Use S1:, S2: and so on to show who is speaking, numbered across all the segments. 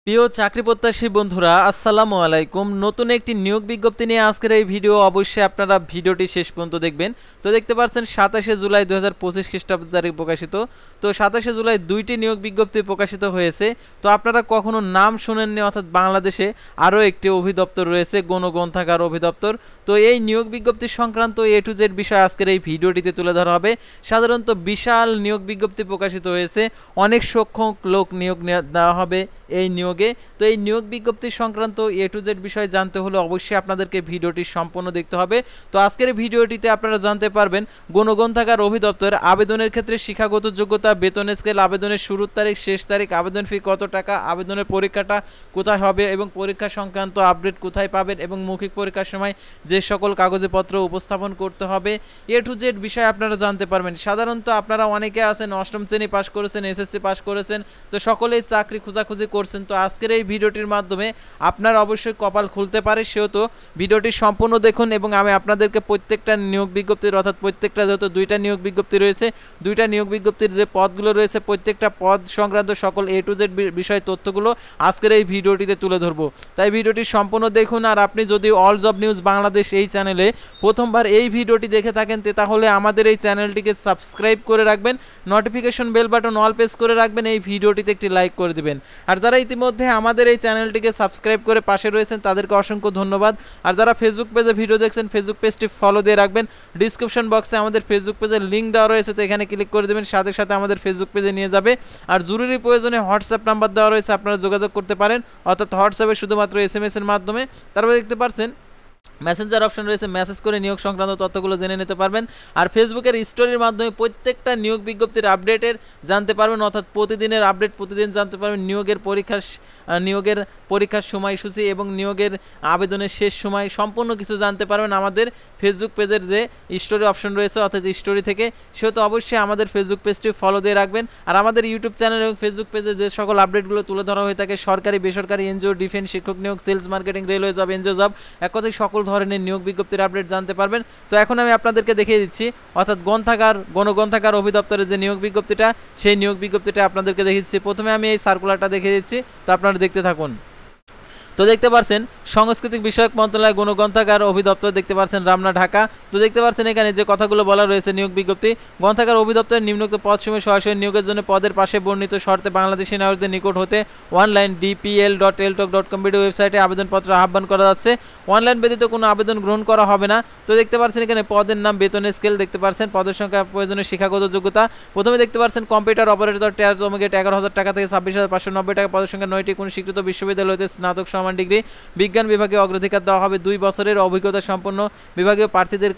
S1: প্রিয় চাকরি প্রত্যাশী বন্ধুরা, আসসালামু আলাইকুম। নতুন একটি নিয়োগ বিজ্ঞপ্তি নিয়ে আজকের এই ভিডিও। অবশ্যই আপনারা ভিডিওটি শেষ পর্যন্ত দেখবেন। তো দেখতে পাচ্ছেন 27শে জুলাই 2025 খ্রিস্টাব্দ তারিখ প্রকাশিত। তো 27শে জুলাই দুইটি নিয়োগ বিজ্ঞপ্তি প্রকাশিত হয়েছে। তো আপনারা কখনো নাম শুনেননি, অর্থাৎ বাংলাদেশে আরও একটি অধিদপ্তর রয়েছে, গণগ্রন্থাগার অধিদপ্তর। তো এই নিয়োগ বিজ্ঞপ্তি সংক্রান্ত A to Z বিষয় আজকের এই ভিডিওটিতে তুলে ধরা হবে। সাধারণত বিশাল নিয়োগ বিজ্ঞপ্তি প্রকাশিত হয়েছে, অনেক সংখ্যক লোক নিয়োগ দেওয়া হবে এই নিয়োগে। তো এই নিয়োগ বিজ্ঞপ্তি সংক্রান্ত A to Z বিষয় জানতে হলে অবশ্যই আপনাদেরকে ভিডিওটি সম্পূর্ণ দেখতে হবে। তো আজকের ভিডিওটিতে আপনারা জানতে পারবেন গণগ্রন্থাগার অধিদপ্তর আবেদনের ক্ষেত্রে শিক্ষাগত যোগ্যতা, বেতন স্কেল, আবেদনের শুরুর তারিখ, শেষ তারিখ, আবেদন ফি কত টাকা, আবেদনের পরীক্ষাটা কোথায় হবে এবং পরীক্ষা সংক্রান্ত আপডেট কোথায় পাবেন এবং মৌখিক পরীক্ষার সময় যে সকল কাগজপত্র উপস্থাপন করতে হবে A to Z বিষয় আপনারা জানতে পারবেন। সাধারণত আপনারা অনেকে আছেন অষ্টম শ্রেণী পাশ করেছেন, এসএসসি পাশ করেছেন, তো সকলেই চাকরি খোঁজাখুঁজি করছেন। তো আজকের এই ভিডিওটির মাধ্যমে আপনার অবশ্যই কপাল খুলতে পারে, সেহেতু ভিডিওটি সম্পূর্ণ দেখুন এবং আমি আপনাদেরকে প্রত্যেকটা নিয়োগ বিজ্ঞপ্তির, অর্থাৎ প্রত্যেকটা যেহেতু দুইটা নিয়োগ বিজ্ঞপ্তি রয়েছে, দুইটা নিয়োগ বিজ্ঞপ্তির যে পদগুলো রয়েছে প্রত্যেকটা পদ সংক্রান্ত সকল A to Z বিষয় তথ্যগুলো আজকের এই ভিডিওটিতে তুলে ধরবো। তাই ভিডিওটি সম্পূর্ণ দেখুন। আর আপনি যদি অল জব নিউজ বাংলাদেশ এই চ্যানেলে প্রথমবার এই ভিডিওটি দেখে থাকেন তাহলে আমাদের এই চ্যানেলটিকে সাবস্ক্রাইব করে রাখবেন, notification bell button all press করে রাখবেন, এই ভিডিওটিতে একটি লাইক করে দিবেন। আর যারা ইতিমধ্যে আমাদের এই চ্যানেলটিকে সাবস্ক্রাইব করে পাশে রয়েছেন তাদেরকে অসংখ্য ধন্যবাদ। আর যারা ফেসবুক পেজে ভিডিও দেখছেন ফেসবুক পেজটি ফলো দিয়ে রাখবেন। ডিসক্রিপশন বক্সে আমাদের ফেসবুক পেজের লিঙ্ক দেওয়া রয়েছে, তো এখানে ক্লিক করে দেবেন, সাথে সাথে আমাদের ফেসবুক পেজে নিয়ে যাবে। আর জরুরি প্রয়োজনে হোয়াটসঅ্যাপ নাম্বার দেওয়া রয়েছে, আপনারা যোগাযোগ করতে পারেন, অর্থাৎ হোয়াটসঅ্যাপে শুধুমাত্র SMS এর মাধ্যমে। তারপরে দেখতে পাচ্ছেন মেসেঞ্জার অপশন রয়েছে, মেসেজ করে নিয়োগ সংক্রান্ত তথ্যগুলো জেনে নিতে পারবেন। আর ফেসবুকের স্টোরির মাধ্যমে প্রত্যেকটা নিয়োগ বিজ্ঞপ্তির আপডেটের জানতে পারবেন, অর্থাৎ প্রতিদিনের আপডেট প্রতিদিন জানতে পারবেন। নিয়োগের পরীক্ষার সময়সূচি এবং নিয়োগের আবেদনের শেষ সময় সম্পূর্ণ কিছু জানতে পারবেন আমাদের ফেসবুক পেজের যে স্টোরি অপশন রয়েছে, অর্থাৎ স্টোরি থেকে। সেহেতু অবশ্যই আমাদের ফেসবুক পেজটি ফলো দিয়ে রাখবেন। আর আমাদের ইউটিউব চ্যানেল এবং ফেসবুক পেজে যে সকল আপডেটগুলো তুলে ধরা হয়ে থাকে, সরকারি বেসরকারি এনজিও, ডিফেন্স, শিক্ষক নিয়োগ, sales marketing, railway job, NGO job, এক কথায় সকল ধরনের নিয়োগ বিজ্ঞপ্তির আপডেট জানতে পারবেন। তো এখন আমি আপনাদেরকে দেখিয়ে দিচ্ছি, অর্থাৎ গণগ্রন্থাগার অধিদপ্তরের যে নিয়োগ বিজ্ঞপ্তিটা, সেই নিয়োগ বিজ্ঞপ্তিটা আপনাদেরকে দেখিয়ে দিচ্ছি। প্রথমে আমি এই সার্কুলারটা দেখিয়ে দিচ্ছি, তো আপনারা দেখতে থাকুন। তো দেখতে পাচ্ছেন সাংস্কৃতিক বিষয়ক মন্ত্রণালয় গণগ্রন্থাগার অধিদপ্তর, দেখতে পাচ্ছেন রামনা, ঢাকা। তো দেখতে পাচ্ছেন এখানে যে কথাগুলো বলা রয়েছে নিয়োগ বিজ্ঞপ্তি, গ্রন্থাগার অধিদপ্তরের নিম্নোক্ত পদসমূহে সরাসরি নিয়োগের জন্য পদের পাশে বর্ণিত শর্তে বাংলাদেশি নাগরিকদের নিকট হতে অনলাইন dpl.eltok.com ওয়েবসাইটে আবেদনপত্র আহ্বান করা যাচ্ছে। অনলাইন ব্যতীত কোনো আবেদন গ্রহণ করা হবে না। তো দেখতে পাচ্ছেন এখানে পদের নাম, বেতনের স্কেল, দেখতে পাচ্ছেন পদের সংখ্যা, প্রয়োজনীয় শিক্ষাগত যোগ্যতা। প্রথমে দেখতে পাচ্ছেন কম্পিউটার অপারেটর 13তম গ্রেড 11,000 টাকা থেকে 26,590 টাকা, পদের সংখ্যা 9টি, কোনো স্বীকৃত বিশ্ববিদ্যালয় হতে স্নাতক সমান ডিগ্রি। বিজ্ঞান বিভাগে অগ্রাধিকার দেওয়া হবে 2 বছরের অভিজ্ঞতা সম্পন্ন বিভাগীয় প্রার্থীদের।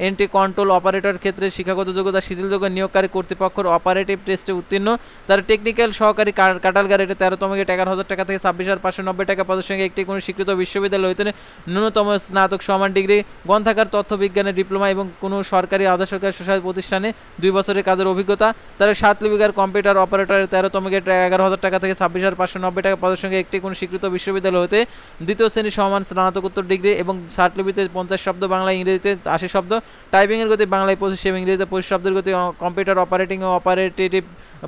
S1: এন্ট্রি কন্ট্রোল অপারেটর ক্ষেত্রে শিক্ষাগত যোগ্যতা শিথিলযোগ্য, নিয়োগকারী কর্তৃপক্ষের অপারেটিভ টেস্টে উত্তীর্ণ। তার টেকনিক্যাল সহকারী কাটালগার, এটা 13তম গ্রেড 11,000 টাকা থেকে 26,590 টাকা, পদের সঙ্গে একটি কোনো স্বীকৃত বিশ্ববিদ্যালয় হইতে ন্যূনতম স্নাতক সমান ডিগ্রি। গ্রন্থাগার তথ্য বিজ্ঞানের ডিপ্লোমা এবং কোনো সরকারি আধা সরকারি স্বশাসিত প্রতিষ্ঠানে 2 বছরের কাজের অভিজ্ঞতা। তার 7 লিপিকার কম্পিউটার অপারেটরের 13তম গ্রেড 11,000 টাকা থেকে 26,590 টাকা, পদের সঙ্গে একটি কোনো স্বীকৃত বিশ্ববিদ্যালয় হতে দ্বিতীয় শ্রেণী সমান স্নাতকোত্তর ডিগ্রি এবং 60 লিপিতে 50 শব্দ, বাংলা ইংরেজিতে 80 শব্দ, টাইপিংয়ের গতি বাংলায় 25 এবং ইংরেজিতে 25 শব্দের গতি। কম্পিউটার অপারেটিং ও অপারেটিভ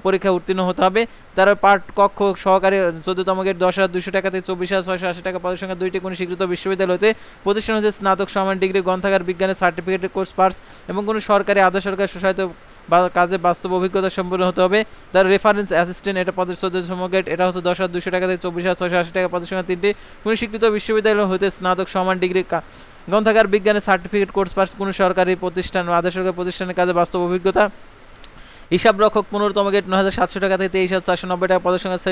S1: পরীক্ষা উত্তীর্ণ হতে হবে। তার পার্ট কক্ষ সহকারী 14তম গ্রেড 10,200 টাকা থেকে 24,680 টাকা, পদের সংখ্যা 2টি, কোনো স্বীকৃত বিশ্ববিদ্যালয় হতে প্রতিষ্ঠান হচ্ছে স্নাতক সমান ডিগ্রি। গ্রন্থাগার বিজ্ঞানের সার্টিফিকেট কোর্স পাস এবং কোনো সরকারি আধা সরকারি স্বশাসিত কাজে বাস্তব অভিজ্ঞতা সম্পন্ন হতে হবে। তার রেফারেন্স অ্যাসিস্ট্যান্ট, এটা পদের 14তম গ্রেড, এটা হচ্ছে 10,200 টাকা থেকে 24,680 টাকা, পদের সংখ্যা 3টি, কোনো স্বীকৃত বিশ্ববিদ্যালয় হতে স্নাতক সমান ডিগ্রি। গ্রন্থাগার বিজ্ঞানের সার্টিফিকেট কোর্স পাস, কোনো সরকারি প্রতিষ্ঠান ও আধা সরকারি প্রতিষ্ঠানের কাজে বাস্তব অভিজ্ঞতা। হিসাব রক্ষক 15তম গ্রেড 9,700 টাকা থেকে 23,490 টাকা, পদের সংখ্যা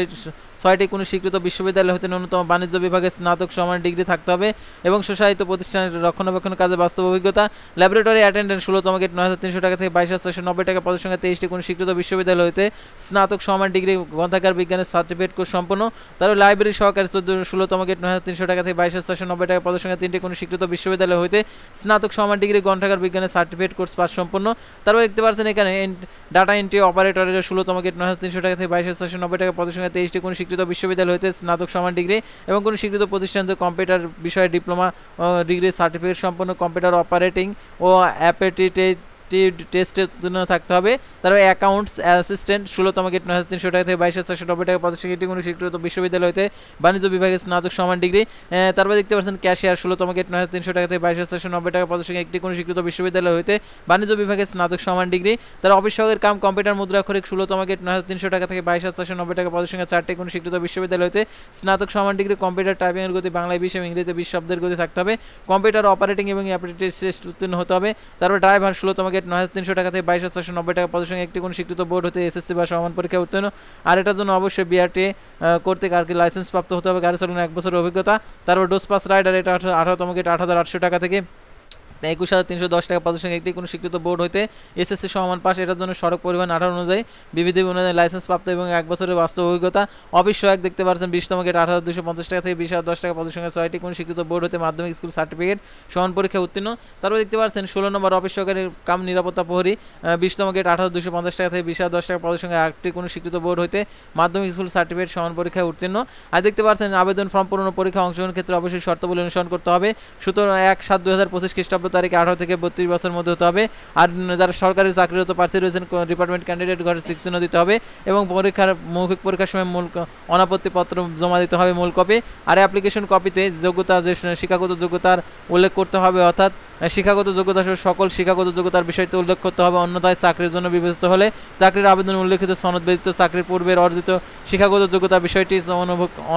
S1: 6টি, কোনো স্বীকৃত বিশ্ববিদ্যালয় হতে ন্যূনতম বাণিজ্য বিভাগে স্নাতক সমান ডিগ্রি থাকতে হবে এবং স্বশাসিত প্রতিষ্ঠানের রক্ষণাবেক্ষণ কাজে বাস্তব অভিজ্ঞতা। ল্যাবরেটরি অ্যাটেন্ডেন্ট 16তম গ্রেড 9,300 টাকা থেকে 22,490 টাকা, পদের সংখ্যা 23টি, কোনো স্বীকৃত বিশ্ববিদ্যালয় হতে স্নাতক সমান ডিগ্রি। গ্রন্থাগার বিজ্ঞানের সার্টিফিকেট কোর্স সম্পন্ন। তার লাইব্রেরি সহকারী 16তম গ্রেড 9,300 টাকা থেকে 22,490 টাকা, পদের সংখ্যা 3টি, কোনো স্বীকৃত বিশ্ববিদ্যালয় হতে স্নাতক সমান ডিগ্রি। গ্রন্থাগার বিজ্ঞানের সার্টিফিকেট কোর্স পাস সম্পন্ন। তারপর দেখতে পাচ্ছেন এখানে ডাটা এন্ট্রি অপারেটরের 16তম গ্রেড 9,300 টাকা থেকে 22,490 টাকা, পদের সংখ্যা 23টি, কোনো স্বীকৃত বিশ্ববিদ্যালয় হতে স্নাতক সমান ডিগ্রি এবং কোনো স্বীকৃত প্রতিষ্ঠান কম্পিউটার বিষয়ে ডিপ্লোমা ডিগ্রি সার্টিফিকেট সম্পন্ন। কম্পিউটার অপারেটিং ও টেস্টে উত্তীর্ণ থাকতে হবে। তারপরে অ্যাকাউন্টস অ্যাসিস্ট্যান্ট 16তম গেট 9,300 টাকা থেকে 22,490 টাকা পদসংখ্যা এটি কোনো স্বীকৃত বিশ্ববিদ্যালয় হতে বাণিজ্য বিভাগে স্নাতক সমান ডিগ্রি। তারপরে দেখতে পাচ্ছেন ক্যাশিয়ার 16তম গেট 9,300 টাকা থেকে 22,490 টাকা পদসংখ্যা একটি কোনো স্বীকৃত বিশ্ববিদ্যালয় হতে বাণিজ্য বিভাগে স্নাতক সমান ডিগ্রি। তার অফিস সহকারী কাম কম্পিউটার মুদ্রাক্ষরিক 16তম গেট 9,300 টাকা থেকে 22,490 টাকা পদসংখ্যা 4টি কোনো স্বীকৃত বিশ্ববিদ্যালয় হতে স্নাতক সমান ডিগ্রি। কম্পিউটার টাইপিংয়ের গতি বাংলায় 20 এবং ইংরেজিতে 20 শব্দের গতি থাকতে হবে। কম্পিউটার অপারেটিং এবং অ্যাপটিটিউড টেস্ট উত্তীর্ণ হতে হবে। তারপর ড্রাইভার 16তম গেট 9,300 টাকা থেকে 22,490 টাকা পদসংখ্যা একটি কোনো স্বীকৃত বোর্ড হতে এসএসসি বা সমান পরীক্ষা উত্তীর্ণ। আর এটার জন্য অবশ্যই বিআরটিএ কর্তৃক আর কি লাইসেন্স প্রাপ্ত হতে হবে, গাড়ি চালানোর 1 বছরের অভিজ্ঞতা। তারপর ডোজ পাস রাইডার এটা 18তম গেট 8,800 টাকা থেকে 21,310 টাকা পদসংখ্যা একটি কোনো স্বীকৃত বোর্ড হইতে এসএসসি সমান পাস। এটার জন্য সড়ক পরিবহন 18 অনুযায়ী বিবিধি অনুযায়ী লাইসেন্স প্রাপ্ত এবং 1 বছরের বাস্তব অভিজ্ঞতা। অফিস সহায়ক দেখতে পাচ্ছেন 20তম গেট 8,250 টাকা থেকে 20,010 টাকা পদসংখ্যা 6টি কোনো স্বীকৃত বোর্ড হতে মাধ্যমিক স্কুল সার্টিফিকেট সমান পরীক্ষা উত্তীর্ণ। তারপর দেখতে পাচ্ছেন 16 নম্বর অফিস সহকারী কাম নিরাপত্তা প্রহরী 20তম গেট 8,250 টাকা থেকে 20,010 টাকা পদসংখ্যা 8টি কোনো স্বীকৃত বোর্ড হইতে মাধ্যমিক স্কুল সার্টিফিকেট সমান পরীক্ষায় উত্তীর্ণ। আর দেখতে পাচ্ছেন আবেদন ফর্ম পূরণ পরীক্ষা অংশগ্রহণের ক্ষেত্রে অবশ্যই শর্তাবলী অনুসরণ করতে হবে। সুতরাং 1/7/2025 খ্রিস্টাব্দ তারিখে 18 থেকে 32 বছরের মধ্যে হতে হবে। আর যারা সরকারি চাকরিরত প্রার্থী রয়েছেন ডিপার্টমেন্ট ক্যান্ডিডেট ঘরে 6 চিহ্ন দিতে হবে এবং পরীক্ষার মৌখিক পরীক্ষার সময় মূল অনাপত্তি পত্র জমা দিতে হবে মূল কপি। আর অ্যাপ্লিকেশন কপিতে যোগ্যতা যে শিক্ষাগত যোগ্যতার উল্লেখ করতে হবে, অর্থাৎ শিক্ষাগত যোগ্যতা সহ সকল শিক্ষাগত যোগ্যতার বিষয়টি উল্লেখ করতে হবে। অন্যথায় চাকরির জন্য বিবেচিত হলে চাকরির আবেদন উল্লেখিত সনদ ব্যতীত চাকরির পূর্বের অর্জিত শিক্ষাগত যোগ্যতা বিষয়টি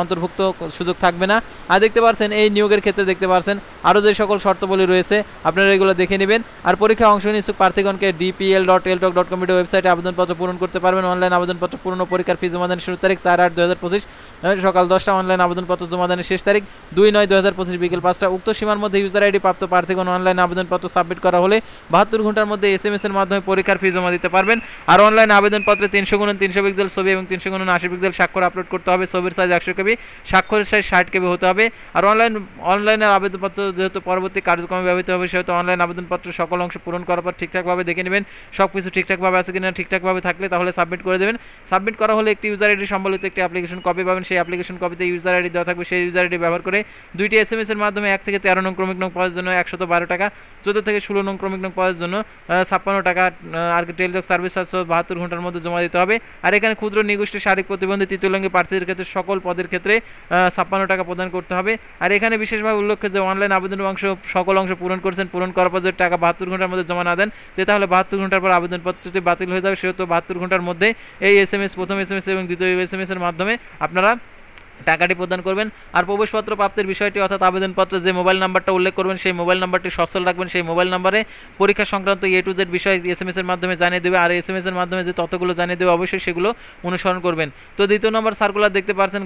S1: অন্তর্ভুক্ত সুযোগ থাকবে না। আর দেখতে পাচ্ছেন এই নিয়োগের ক্ষেত্রে দেখতে পাচ্ছেন আরও যে সকল শর্তাবলী রয়েছে আপনারা এগুলো দেখে নেবেন। আর পরীক্ষা অংশ নিয়ে ইচ্ছুক প্রার্থীগণকে dpl.ltok.com ওয়েবসাইটে আবেদনপত্র পূরণ করতে পারবেন। অনলাইন আবেদনপত্র পূরণ ও পরীক্ষার ফি জমা দানের শুরু তারিখ 4/8/2025 সকাল 10টা। অনলাইন আবেদনপত্র জমা দানের শেষ তারিখ 2/9/2025 বিকেল 5টা। উক্ত সীমার মধ্যে ইউজার আইডি প্রাপ্ত প্রার্থীগণ অনলাইন আবেদনপত্র সাবমিট করা হলে 72 ঘন্টার মধ্যে এসএমএস এর মাধ্যমে পরীক্ষার ফি জমা দিতে পারবেন। আর অনলাইন আবেদনপত্রে 300x300 পিক্সেল ছবি এবং 300x80 পিক্সেল স্বাক্ষর আপলোড করতে হবে। ছবির সাইজ 100 কেবি, স্বাক্ষরের সাইজ 60 কেবি হতে হবে। আর অনলাইনের আবেদনপত্র যেহেতু পরবর্তী কার্যক্রমে ব্যবহৃত হবে সেহেতু অনলাইন আবেদনপত্র সকল অংশ পূরণ করার পর ঠিকঠাকভাবে দেখে নেবেন সব কিছু ঠিকঠাকভাবে আছে কিনা। ঠিকঠাকভাবে থাকলে তাহলে সাবমিট করে দেবেন। সাবমিট করা হলে একটি ইউজার আইডি সম্বলিত একটি অ্যাপ্লিকেশন কপি পাবেন। সেই অ্যাপ্লিকেশন কপিতে ইউজার আইডি দেওয়া থাকবে। সেই ইউজার আইডি ব্যবহার করে 2টি এসএমএস এর মাধ্যমে 1 থেকে 13 নং ক্রমিক নং পাওয়ার জন্য 112 টাকা, 14 থেকে 16 নং ক্রমিক নং পাওয়ার জন্য 56 টাকা আর টেলিটক সার্ভিস 72 ঘন্টার মধ্যে জমা দিতে হবে। আর এখানে ক্ষুদ্র নিগোষ্ঠী শারীরিক প্রতিবন্ধী তৃতীয় লিঙ্গী প্রার্থীদের ক্ষেত্রে সকল পদের ক্ষেত্রে 56 টাকা প্রদান করতে হবে। আর এখানে বিশেষভাবে উল্লেখ্য যে অনলাইন আবেদনের সকল অংশ পূরণ করছেন, পূরণ করার পর যদি টাকা 72 ঘন্টার মধ্যে জমা না দেন তাহলে 72 ঘন্টার পর আবেদনপত্রটি বাতিল হয়ে যাবে। সেহেতু 72 ঘন্টার মধ্যে এই এসএমএস প্রথম এসএমএস এবং দ্বিতীয় এসএমএস এর মাধ্যমে আপনারা টাকাটি প্রদান করবেন। আর প্রবেশপত্র প্রাপ্তির বিষয়টি অর্থাৎ আবেদনপত্রে যে মোবাইল নাম্বারটা উল্লেখ করবেন সেই মোবাইল নাম্বারটি সচল রাখবেন। সেই মোবাইল নাম্বারে পরীক্ষা সংক্রান্ত A to Z বিষয় এসএমএস এর মাধ্যমে জানিয়ে দেবে। আর এসএমএস এর মাধ্যমে যে তথ্যগুলো জানিয়ে দেবে অবশ্যই সেগুলো অনুসরণ করবেন। তো দ্বিতীয় নম্বর সার্কুলার দেখতে পাচ্ছেন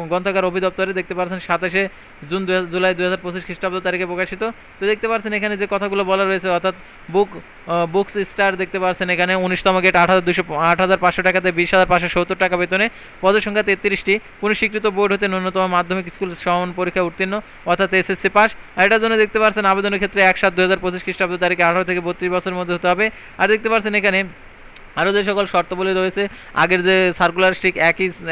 S1: গ্রন্থাগার অধিদপ্তরে দেখতে পাচ্ছেন 27 জুলাই 2025 খ্রিস্টাব্দ তারিখে প্রকাশিত। তো দেখতে পাচ্ছেন এখানে যে কথাগুলো বলা রয়েছে অর্থাৎ বুকস স্টার দেখতে পাচ্ছেন এখানে 19তম গেট 8,500 টাকাতে 20,570 টাকা বেতনে পদের সংখ্যা 33টি। কোন স্বীকৃত বোর্ড হতে ন্যূনতম মাধ্যমিক স্কুল সমান পরীক্ষা উত্তীর্ণ অর্থাৎ এসএসসি পাস। আর এটার জন্য দেখতে পাচ্ছেন আবেদনের ক্ষেত্রে 1/7/2025 খ্রিস্টাব্দ তারিখে 18 থেকে 32 বছরের মধ্যে হতে হবে। আর দেখতে পাচ্ছেন এখানে আরও যে সকল শর্তাবলী রয়েছে আগের যে সার্কুলার ঠিক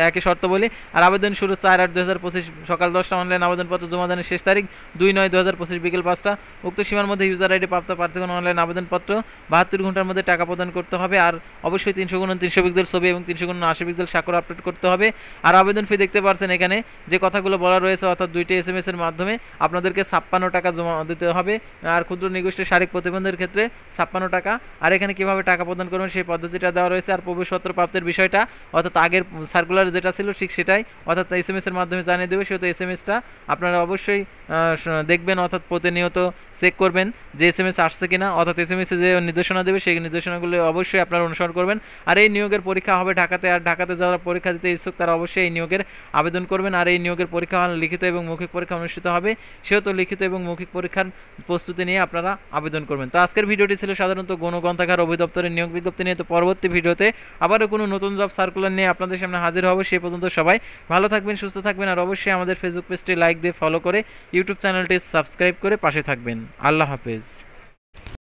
S1: একই শর্তাবলী। আর আবেদন শুরু 4/8/2025 সকাল 10টা। অনলাইন আবেদনপত্র জমা দানের শেষ তারিখ 2/9/2025 বিকেল 5টা। উক্ত সীমার মধ্যে ইউজার আইডি প্রাপ্ত প্রার্থীগণ অনলাইন আবেদনপত্র 72 ঘন্টার মধ্যে টাকা প্রদান করতে হবে। আর অবশ্যই 300x300 পিক্সেল ছবি এবং 300x80 পিক্সেল স্বাক্ষর আপলোড করতে হবে। আর আবেদন ফি দেখতে পাচ্ছেন এখানে যে কথাগুলো বলা রয়েছে অর্থাৎ 2টি এসএমএস এর মাধ্যমে আপনাদেরকে 56 টাকা জমা দিতে হবে। আর ক্ষুদ্র নিগোষ্ঠী শারীরিক প্রতিবন্ধীদের ক্ষেত্রে 56 টাকা। আর এখানে কীভাবে টাকা প্রদান করবেন সেই পদ্ধতিটা দেওয়া রয়েছে। আর প্রবেশপত্র প্রাপ্তির বিষয়টা অর্থাৎ আগের সার্কুলার যেটা ছিল ঠিক সেটাই অর্থাৎ এসএমএস এর মাধ্যমে জানিয়ে দেবে। সেহেতু এসএমএসটা আপনারা অবশ্যই দেখবেন অর্থাৎ প্রতিনিয়ত চেক করবেন যে এসএমএস আসছে কিনা। অর্থাৎ এসএমএসে যে নির্দেশনা দেবে সেই নির্দেশনাগুলো অবশ্যই আপনারা অনুসরণ করবেন। আর এই নিয়োগের পরীক্ষা হবে ঢাকাতে। আর ঢাকাতে যারা পরীক্ষা দিতে ইচ্ছুক তারা অবশ্যই এই নিয়োগের আবেদন করবেন। আর এই নিয়োগের পরীক্ষা লিখিত এবং মৌখিক পরীক্ষা অনুষ্ঠিত হবে। সেহেতু লিখিত এবং মৌখিক পরীক্ষার প্রস্তুতি নিয়ে আপনারা আবেদন করবেন। তো আজকের ভিডিওটি ছিল সাধারণত গ্রন্থাগার অধিদপ্তরের নিয়োগ বিজ্ঞপ্তি নিয়ে। তো পরবর্তী ভিডিওতে আবারও কোনো নতুন জব সার্কুলার নিয়ে আপনাদের সামনে হাজির হব। সেই পর্যন্ত সবাই ভালো থাকবেন, সুস্থ থাকবেন। আর অবশ্যই আমাদের ফেসবুক পেজটি লাইক দিয়ে ফলো করে ইউটিউব চ্যানেলটি সাবস্ক্রাইব করে পাশে থাকবেন। আল্লাহ হাফেজ।